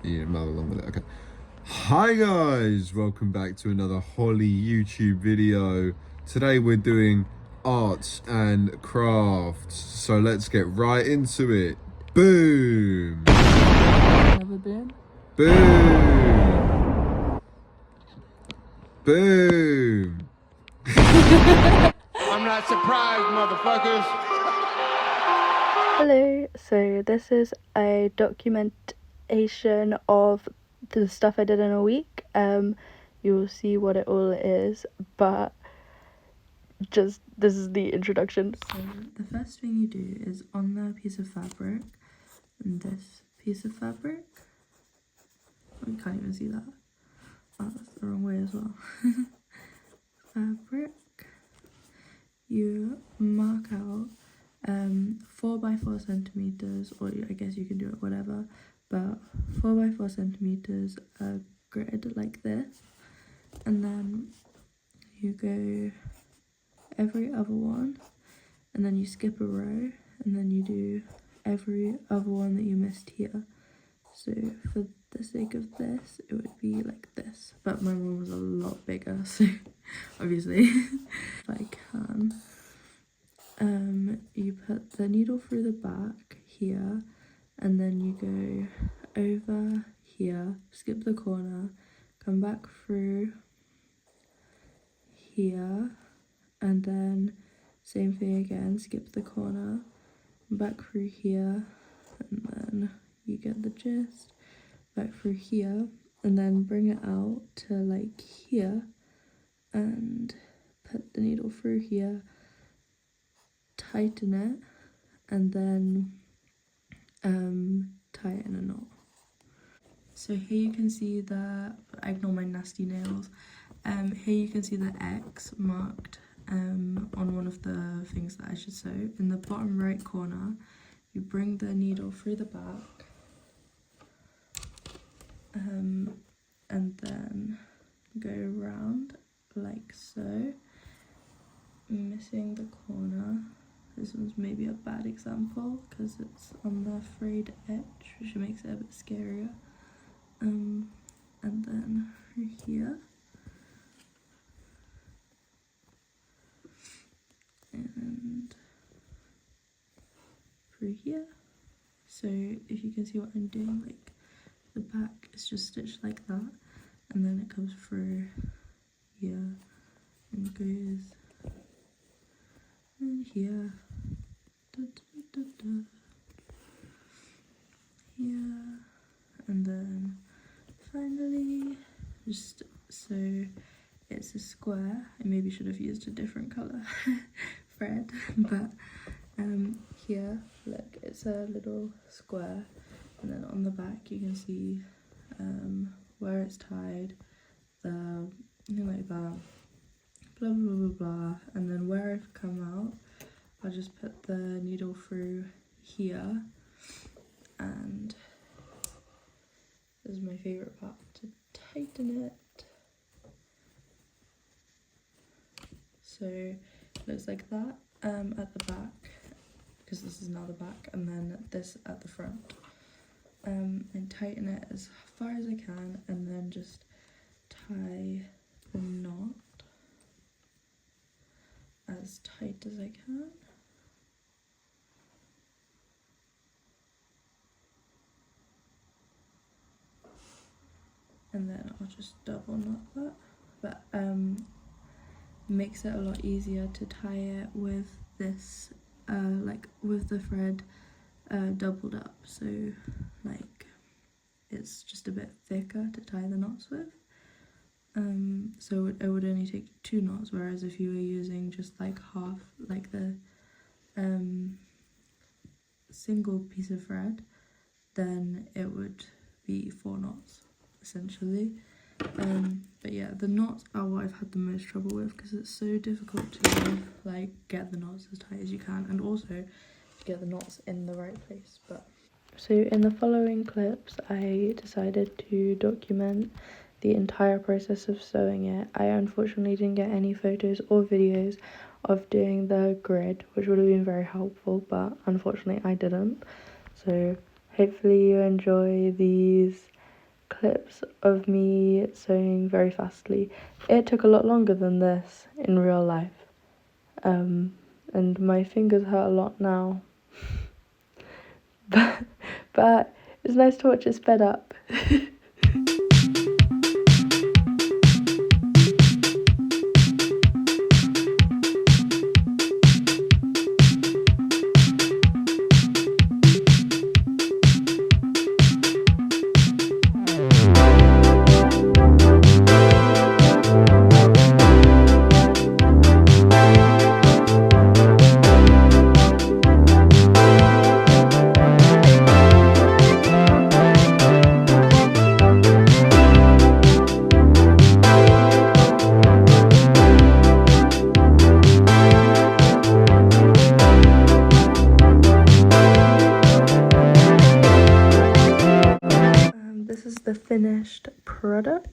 You mow along with it. Okay. Hi guys, welcome back to another Holly YouTube video. Today we're doing arts and crafts, so let's get right into it. Boom! Never been? Boom! Boom! I'm not surprised, motherfuckers. Hello, so this is a documentation of the stuff I did in a week. You'll see what it all is, but just this is the introduction. So the first thing you do is on the piece of fabric, and this piece of fabric, you can't even see that. Oh, that's the wrong way as well. Fabric, you mark out 4 by 4 centimeters, or I guess you can do it whatever, but 4 by 4 centimeters, a grid like this, and then you go every other one, and then you skip a row, and then you do every other one that you missed here. So for the sake of this, it would be like this, but my one was a lot bigger, so obviously if I can. You put the needle through the back here, and then you go over here, skip the corner, come back through here, and then same thing again, skip the corner, back through here, and then you get the gist, back through here, and then bring it out to like here, and put the needle through here, tighten it, and then tie it in a knot. So here you can see ignore my nasty nails, here you can see the X marked on one of the things that I should sew. In the bottom right corner, you bring the needle through the back, and then go around like so, missing the corner. This one's maybe a bad example because it's on the frayed edge, which makes it a bit scarier. And then through here, and through here. So if you can see what I'm doing, like the back is just stitched like that, and then it comes through here and goes in here, here, and then finally, just so it's a square. I maybe should have used a different colour thread, but here, look, it's a little square, and then on the back you can see where it's tied, the thing like that, blah blah blah blah, and then where I've come out, I'll just put the needle through here, and this is my favourite part, to tighten it. So it looks like that at the back, because this is now the back, and then this at the front. And tighten it as far as I can, and then just tie the knot as tight as I can. And then I'll just double knot that, but makes it a lot easier to tie it with this, like with the thread doubled up, so like it's just a bit thicker to tie the knots with. So it would only take 2 knots, whereas if you were using just like half, like the single piece of thread, then it would be 4 knots essentially. But yeah, the knots are what I've had the most trouble with, because it's so difficult to like get the knots as tight as you can, and also to get the knots in the right place. But so in the following clips, I decided to document the entire process of sewing it. I unfortunately didn't get any photos or videos of doing the grid, which would have been very helpful, but unfortunately I didn't. So hopefully you enjoy these clips of me sewing very fastly. It took a lot longer than this in real life. And my fingers hurt a lot now. but it's nice to watch it sped up. This is the finished product.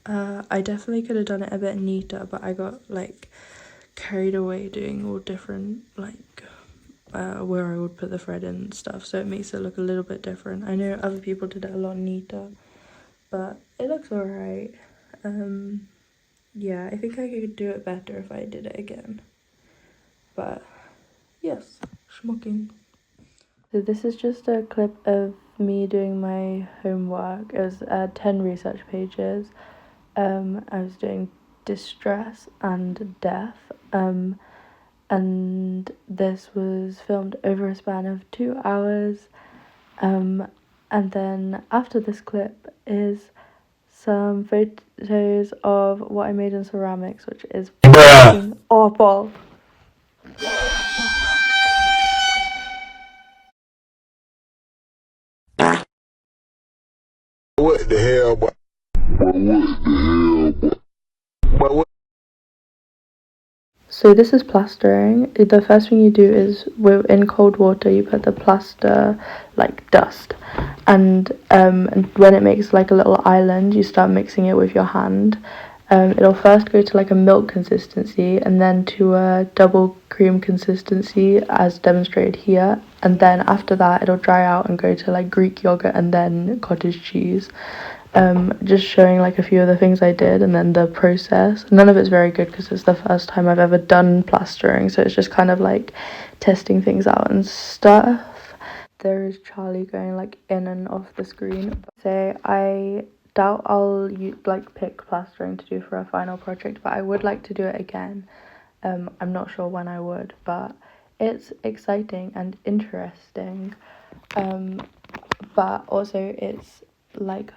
I definitely could have done it a bit neater, but I got like carried away doing all different like where I would put the thread in and stuff, so it makes it look a little bit different. I know other people did it a lot neater, but it looks alright. Yeah, I think I could do it better if I did it again, but yes, schmucking. So this is just a clip of me doing my homework. It was 10 research pages. I was doing distress and death, and this was filmed over a span of 2 hours. And then after this clip is some photos of what I made in ceramics, which is fucking awful. What the hell, boy? What? So this is plastering. The first thing you do is in cold water you put the plaster like dust, and when it makes like a little island you start mixing it with your hand. It'll first go to like a milk consistency and then to a double cream consistency as demonstrated here, and then after that it'll dry out and go to like Greek yogurt and then cottage cheese. Just showing like a few of the things I did and then the process. None of it's very good because it's the first time I've ever done plastering, so it's just kind of like testing things out and stuff. There is Charlie going like in and off the screen. So I doubt I'll like pick plastering to do for a final project, but I would like to do it again. I'm not sure when I would, but it's exciting and interesting, but also it's like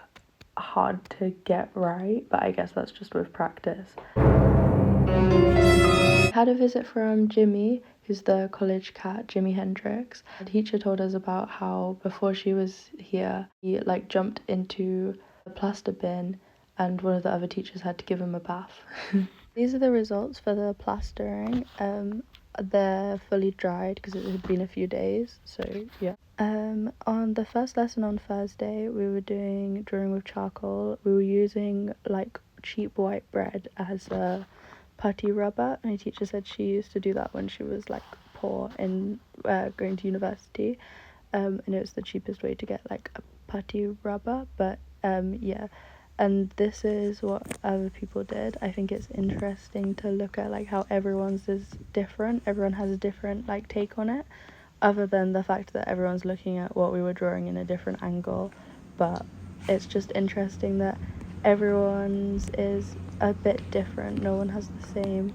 hard to get right, but I guess that's just with practice. I had a visit from Jimmy, who's the college cat, Jimi Hendrix. The teacher told us about how before she was here, he like jumped into the plaster bin and one of the other teachers had to give him a bath. These are the results for the plastering. They're fully dried because it had been a few days, so yeah. On the first lesson on Thursday, we were doing drawing with charcoal. We were using like cheap white bread as a putty rubber. My teacher said she used to do that when she was like poor in going to university, and it was the cheapest way to get like a putty rubber. But yeah, and this is what other people did. I think it's interesting to look at like how everyone's is different. Everyone has a different like take on it, other than the fact that everyone's looking at what we were drawing in a different angle. But it's just interesting that everyone's is a bit different. No one has the same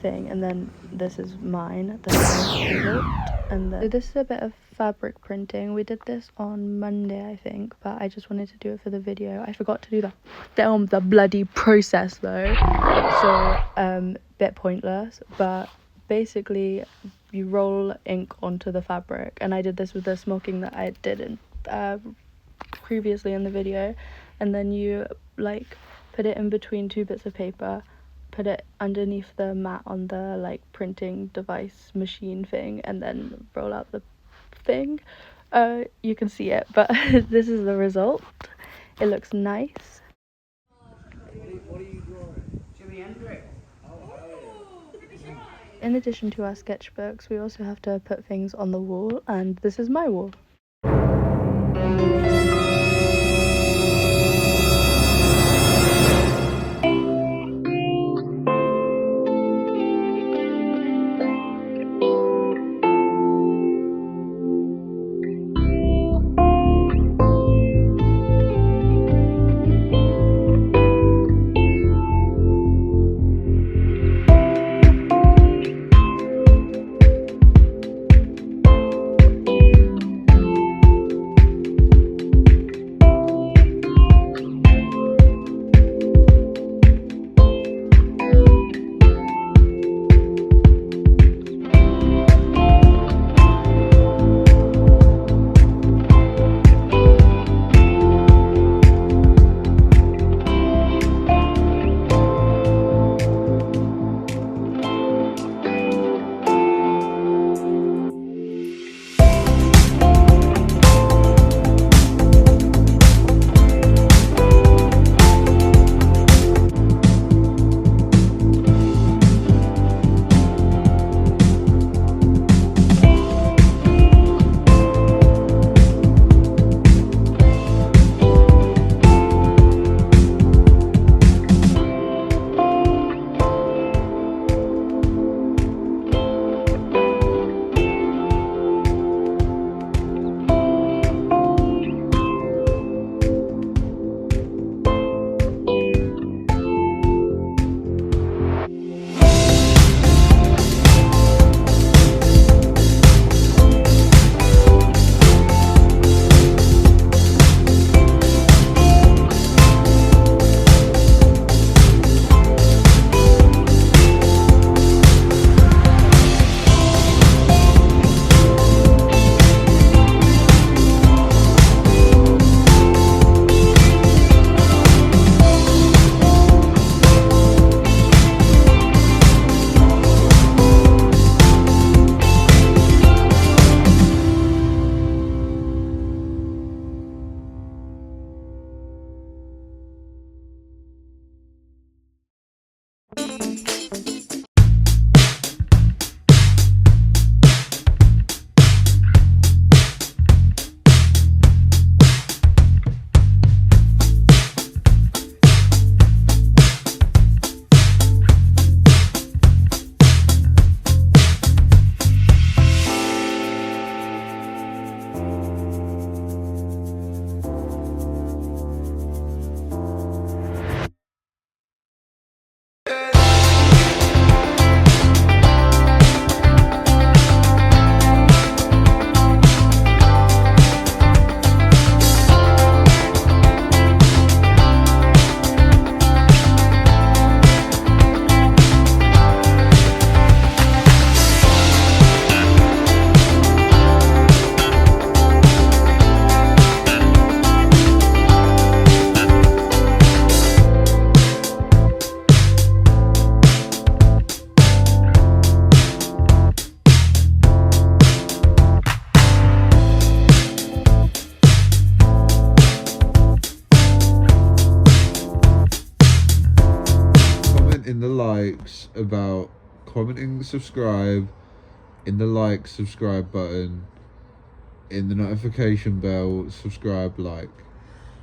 thing. And then this is mine, the result. And then so this is a bit of fabric printing. We did this on Monday, I think, but I just wanted to do it for the video. I forgot to do the bloody process though, so bit pointless. But basically you roll ink onto the fabric, and I did this with the smoking that I did in previously in the video, and then you like put it in between two bits of paper, put it underneath the mat on the like printing device machine thing, and then roll out the thing. You can see it, but this is the result. It looks nice. What are you drawing? Jimi Hendrix. In addition to our sketchbooks, we also have to put things on the wall, and this is my wall. in the likes about commenting, subscribe, in the like, subscribe button, in the notification bell, subscribe, like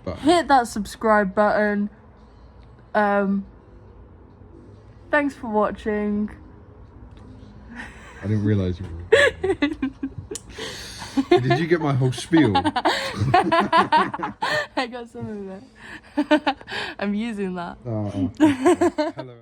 button. Hit that subscribe button. Thanks for watching. I didn't realise you were. Did you get my whole spiel? I got some of it. I'm using that. Oh, okay. Hello.